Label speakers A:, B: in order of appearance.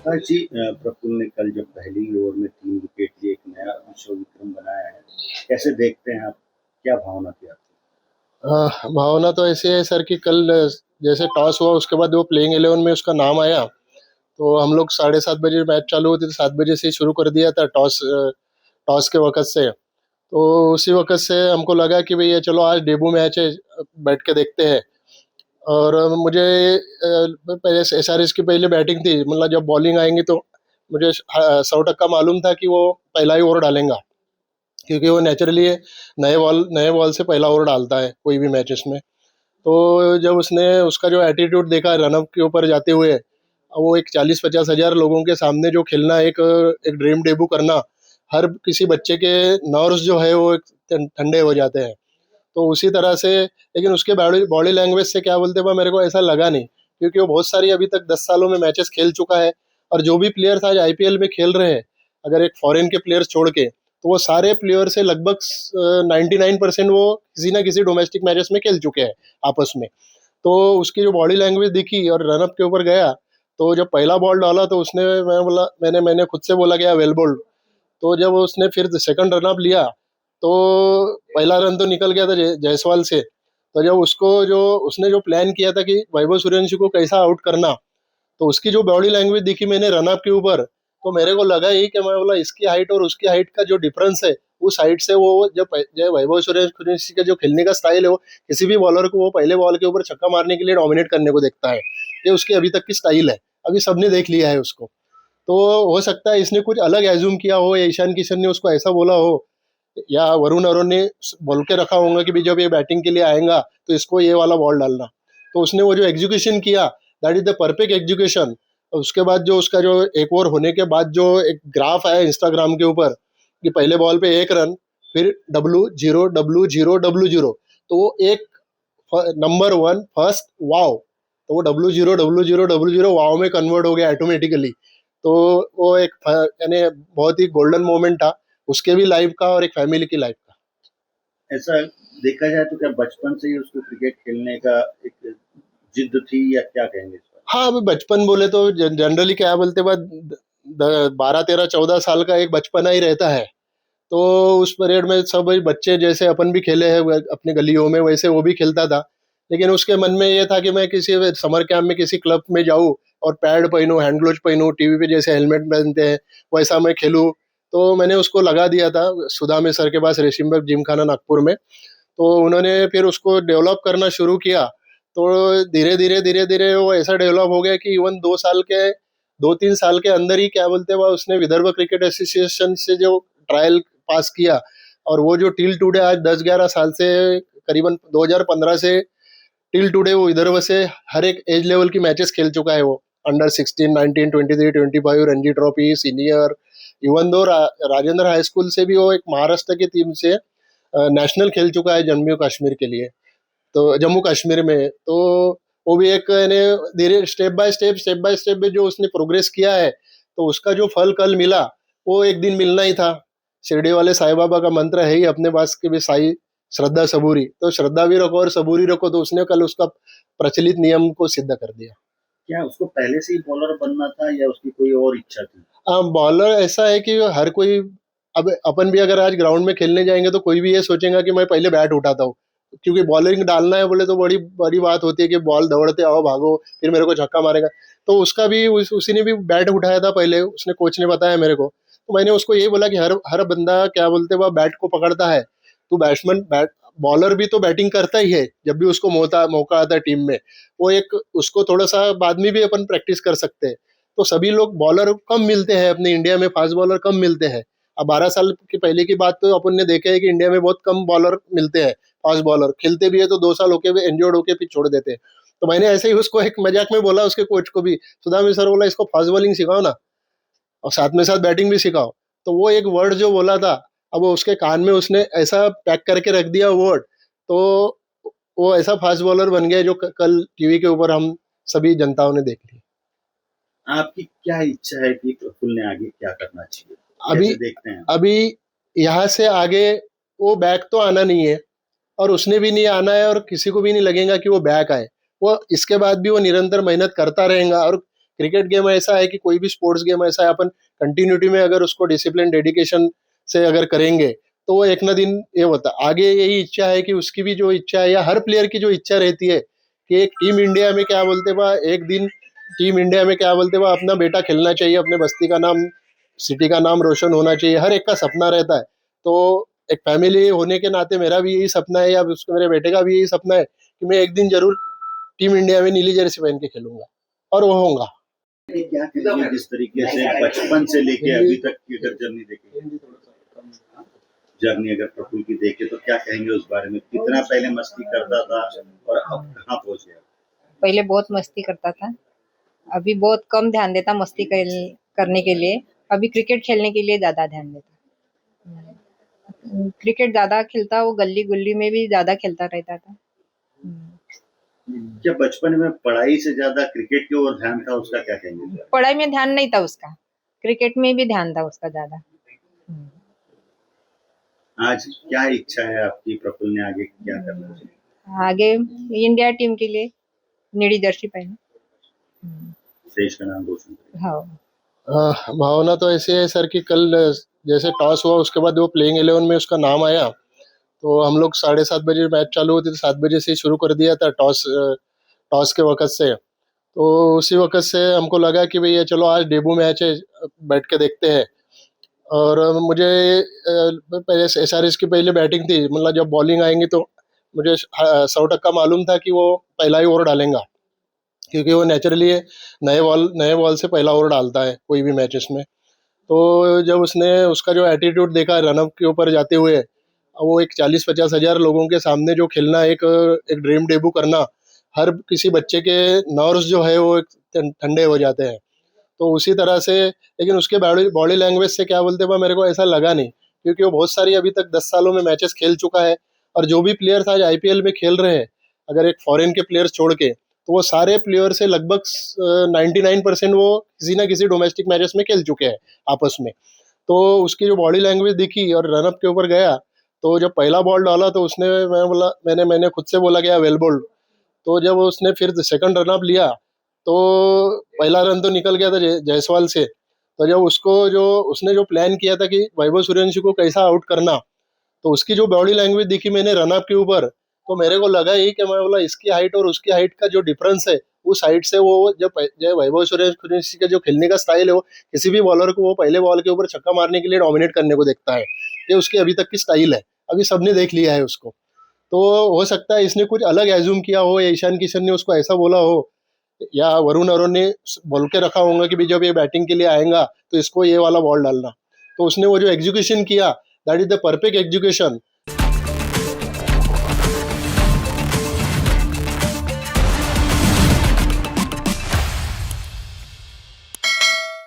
A: आकाश जी, प्रफुल्ल ने कल जब पहली ओवर में 3 विकेट लिए एक नया विश्व विक्रम बनाया है, कैसे देखते हैं आप? क्या भावना थी आपकी?
B: भावना तो ऐसी है सर कि कल जैसे टॉस हुआ उसके बाद वो प्लेइंग 11 में उसका नाम आया, तो हम लोग 7:30 बजे मैच चालू होती तो 7 बजे से ही शुरू कर दिया था टॉस टॉस के वक्त से। तो उसी वक्त से हमको लगा कि भैया चलो आज डेब्यू मैच है, बैठ के देखते हैं। और मुझे पहले SRH की पहले बैटिंग थी, मतलब जब बॉलिंग आएंगी तो मुझे 100% मालूम था कि वो पहला ही ओवर डालेंगा, क्योंकि वो नेचुरली नए बॉल से पहला ओवर डालता है कोई भी मैचेस में। तो जब उसने उसका जो एटीट्यूड देखा रनअप के ऊपर जाते हुए, वो एक 40-50 हज़ार लोगों के सामने जो खेलना, एक एक ड्रीम डेब्यू करना, हर किसी बच्चे के नर्व्स जो है वो ठंडे हो जाते हैं। तो उसी तरह से, लेकिन उसके बॉडी बॉडी लैंग्वेज से क्या बोलते हैं मेरे को ऐसा लगा नहीं, क्योंकि वो बहुत सारी अभी तक 10 सालों में मैचेस खेल चुका है। और जो भी प्लेयर्स आज IPL में खेल रहे हैं, अगर एक फॉरेन के प्लेयर्स छोड़ के, तो वो सारे प्लेयर से लगभग 99% वो किसी ना किसी डोमेस्टिक मैचेस में खेल चुके हैं आपस में। तो उसकी जो बॉडी लैंग्वेज दिखी और रनअप के ऊपर गया, तो जब पहला बॉल डाला तो उसने, मैंने खुद से बोला गया वेल बोल्ड। तो जब उसने फिर सेकंड रन अप लिया, तो पहला रन तो निकल गया था जायसवाल से। तो जब उसको जो उसने जो प्लान किया था कि वैभव सूर्यवंशी को कैसा आउट करना, तो उसकी जो बॉडी लैंग्वेज दिखी मैंने रन अप के ऊपर, तो मेरे को लगा ही कि मैं बोला इसकी हाइट और उसकी हाइट का जो डिफरेंस है, उस हाइट से वो जब वैभव सूर्यवंशी का जो खेलने का स्टाइल है, वो किसी भी बॉलर को वो पहले बॉल के ऊपर छक्का मारने के लिए डोमिनेट करने को देखता है। ये उसकी अभी तक की स्टाइल है, अभी सबने देख लिया है उसको। तो हो सकता है इसने कुछ अलग एज्यूम किया हो, या ईशान किशन ने उसको ऐसा बोला हो, या वरुण अरोन ने बोल के रखा होगा कि भी जब ये बैटिंग के लिए आएगा तो इसको ये वाला बॉल डालना। तो उसने वो जो एग्जीक्यूशन किया, that is the perfect execution. उसके बाद जो उसका जो एक ओवर होने के बाद जो एक ग्राफ आया इंस्टाग्राम के ऊपर कि पहले बॉल पे 1 रन, फिर W0 W0 W0, तो वो एक नंबर 1 फर्स्ट वाव, तो वो W0 W0 W0 वाव में कन्वर्ट हो गया ऑटोमेटिकली। तो वो एक यानी बहुत ही गोल्डन मोमेंट था, उसके भी लाइफ का और एक फैमिली की लाइफ का।
A: ऐसा देखा जाए तो क्या बचपन से ही उसको क्रिकेट खेलने का एक जिद थी, या क्या कहेंगे इस पर?
B: हाँ, अभी बचपन बोले तो जनरली क्या बोलते बाद 12, 13, 14 साल का एक बचपना ही रहता है। तो उस पीरियड में सब वही बच्चे जैसे अपन भी खेले हैं अपनी गलियों में, वैसे वो भी खेलता था। लेकिन उसके मन में ये था कि मैं किसी समर कैंप में किसी क्लब में जाऊँ और पैड पहनूं, हैंड ग्लोव्स पहनूं, टीवी पे जैसे हेलमेट पहनते हैं वैसा मैं खेलूं। तो मैंने उसको लगा दिया था सुदामे सर के पास, रेशिमबाग जिमखाना नागपुर में। तो उन्होंने फिर उसको डेवलप करना शुरू किया। तो धीरे धीरे वो ऐसा डेवलप हो गया कि इवन 2 3 साल के अंदर ही क्या बोलते हैं, उसने विदर्भ क्रिकेट एसोसिएशन से जो ट्रायल पास किया। और वो जो टिल टुडे आज 10-11 साल से, करीबन 2015 से टिल टुडे, वो विदर्भ से हर एक एज लेवल की मैचेस खेल चुका है। वो under 16, 19, 23, 25, Ranji trophy, senior, even though Rajendra high school से भी वो एक महाराष्ट्र की टीम से नेशनल खेल चुका है जम्मू कश्मीर में। तो वो भी एक यानी धीरे स्टेप बाय स्टेप में जो उसने प्रोग्रेस किया है, तो उसका जो फल कल मिला, वो एक दिन मिलना ही था। शिरडी वाले साईं बाबा का मंत्र है ही अपने पास कि भी साई श्रद्धा सबूरी, तो श्रद्धा भी रखो और सबूरी रखो। तो उसने कल उसका प्रचलित नियम को सिद्ध कर दिया।
A: क्या उसको पहले से ही बॉलर बनना था, या उसकी कोई और इच्छा थी?
B: बॉलर ऐसा है कि हर कोई, अब अपन भी अगर आज ग्राउंड में खेलने जाएंगे तो कोई भी ये सोचेगा कि मैं पहले बैट उठाता हूँ, क्योंकि बॉलिंग डालना है बोले तो बड़ी बड़ी बात होती है कि बॉल दौड़ते आओ भागो फिर मेरे को छक्का मारेगा। तो उसका भी उसी ने भी बैट उठाया था पहले, उसने कोच ने बताया मेरे को। तो मैंने उसको यही बोला कि हर हर बंदा क्या बोलते हैं, वह बैट को पकड़ता है। तो बैट बॉलर भी तो बैटिंग करता ही है जब भी उसको मौका आता है टीम में। वो एक उसको थोड़ा सा बाद में भी अपन प्रैक्टिस कर सकते हैं। तो सभी लोग बॉलर कम मिलते हैं अपने इंडिया में, फास्ट बॉलर कम मिलते हैं। अब 12 साल के पहले की बात तो अपन ने देखा है कि इंडिया में बहुत कम बॉलर मिलते हैं, फास्ट बॉलर खेलते भी है तो 2 साल होके भी इंजर्ड होके फिर छोड़ देते हैं। तो मैंने ऐसे ही उसको एक मजाक में बोला, उसके कोच को भी, सुदामी सर बोला इसको फास्ट बॉलिंग सिखाओ ना, और साथ में साथ बैटिंग भी सिखाओ। तो वो एक वर्ड जो बोला था, अब वो उसके कान में उसने ऐसा पैक करके रख दिया वर्ड, तो वो ऐसा फास्ट बॉलर बन गया जो कल टीवी के ऊपर हम सभी जनताओं ने देख लिया।
A: आपकी क्या इच्छा है कि प्रफुल्ल ने आगे क्या करना चाहिए?
B: अभी
A: कैसे देखते हैं?
B: अभी यहाँ से आगे वो बैक तो आना नहीं है, और उसने भी नहीं आना है, और किसी को भी नहीं लगेगा कि वो बैक आए। वो इसके बाद भी वो निरंतर मेहनत करता रहेगा, और क्रिकेट गेम ऐसा है कि कोई भी स्पोर्ट्स गेम ऐसा है, अपन कंटिन्यूटी में अगर उसको डिसिप्लिन डेडिकेशन से अगर करेंगे तो वो एक ना दिन ये होता है। आगे यही इच्छा है कि उसकी भी जो इच्छा है या हर प्लेयर की जो इच्छा रहती है कि एक टीम इंडिया में क्या बोलते बा, एक दिन टीम इंडिया में क्या बोलते बा अपना बेटा खेलना चाहिए, अपने बस्ती का नाम, सिटी का नाम रोशन होना चाहिए, हर एक का सपना रहता है। तो एक फैमिली होने के नाते मेरा भी यही सपना है, या उसके मेरे बेटे का भी यही सपना है कि मैं एक दिन जरूर टीम इंडिया में नीली जर्सी पहन के खेलूंगा, और वो होगा।
A: ये क्या कहेंगे जिस तरीके से बचपन से लेके अभी तक की अगर जर्नी देखें, जर्नी अगर प्रफुल्ल की देखे तो क्या कहेंगे उस बारे में? कितना पहले मस्ती करता था और अब कहाँ पहुंच गया?
C: पहले बहुत मस्ती करता था, अभी बहुत कम ध्यान देता मस्ती करने के लिए। अभी क्रिकेट खेलने के लिए ज्यादा ध्यान देता। क्रिकेट ज्यादा खेलता, वो गली गुल्ली में भी ज्यादा खेलता रहता था।
A: क्या बचपन में पढ़ाई से ज्यादा क्रिकेट की ओर ध्यान था उसका, क्या कहेंगे?
C: पढ़ाई में ध्यान नहीं था उसका, क्रिकेट में भी ध्यान था उसका ज्यादा।
A: आज क्या इच्छा है आपकी, प्रफुल्ल ने आगे क्या करना चाहिए?
C: आगे इंडिया टीम के लिए नीली जर्सी पहने।
A: देश का नाम रोशन करें।
C: हाँ,
B: भावना तो ऐसी है सर कि कल जैसे टॉस हुआ उसके बाद वो प्लेइंग 11 में उसका नाम आया, तो हम लोग 7:30 बजे मैच चालू होती थी, 7 बजे से ही शुरू कर दिया था टॉस के वक्त से। तो उसी वक्त से हमको लगा कि भैया चलो आज डेब्यू मैच है, बैठ के देखते हैं। और मुझे पहले SRH की पहले बैटिंग थी, मतलब जब बॉलिंग आएंगी तो मुझे 100% मालूम था कि वो पहला ही ओवर डालेगा, क्योंकि वो नेचुरली नए बॉल से पहला ओवर डालता है कोई भी मैचेस में। तो जब उसने उसका जो एटीट्यूड देखा रनअप के ऊपर जाते हुए, वो एक 40-50 हज़ार लोगों के सामने जो खेलना, एक ड्रीम डेब्यू करना, हर किसी बच्चे के नर्व्स जो है वो ठंडे हो जाते हैं। तो उसी तरह से, लेकिन उसके बॉडी लैंग्वेज से क्या बोलते हैं मेरे को ऐसा लगा नहीं, क्योंकि वो बहुत सारी अभी तक 10 सालों में मैचेस खेल चुका है। और जो भी प्लेयर्स आज IPL में खेल रहे हैं, अगर एक फॉरेन के प्लेयर्स छोड़ के, तो वो सारे प्लेयर से लगभग 99% वो किसी ना किसी डोमेस्टिक मैचेस में खेल चुके हैं आपस में। तो उसकी जो बॉडी लैंग्वेज दिखी और रनअप के ऊपर गया, तो जब पहला बॉल डाला तो उसने, मैंने खुद से बोला गया वेल बोल्ड। तो जब उसने फिर सेकंड रनअप लिया तो पहला रन तो निकल गया था जायसवाल से। तो जब उसने जो प्लान किया था कि वैभव सूर्यवंशी को कैसा आउट करना, तो उसकी जो बॉडी लैंग्वेज दिखी मैंने रनअप के ऊपर, तो मेरे को लगा ही कि मैं बोला इसकी हाइट और उसकी हाइट का जो डिफरेंस है, उस हाइट से वो जब वैभव सूर्यवंशी का जो खेलने का स्टाइल है, वो किसी भी बॉलर को वो पहले बॉल के ऊपर छक्का मारने के लिए डोमिनेट करने को देखता है। ये उसकी अभी तक की स्टाइल है, अभी सबने देख लिया है उसको। तो हो सकता है इसने कुछ अलग एज्यूम किया हो, या ईशान किशन ने उसको ऐसा बोला हो, या वरुण अरोन ने बोल के रखा होगा कि भाई जब ये बैटिंग के लिए आएगा तो इसको ये वाला बॉल डालना। तो उसने वो जो एग्जीक्यूशन किया, that is the perfect execution.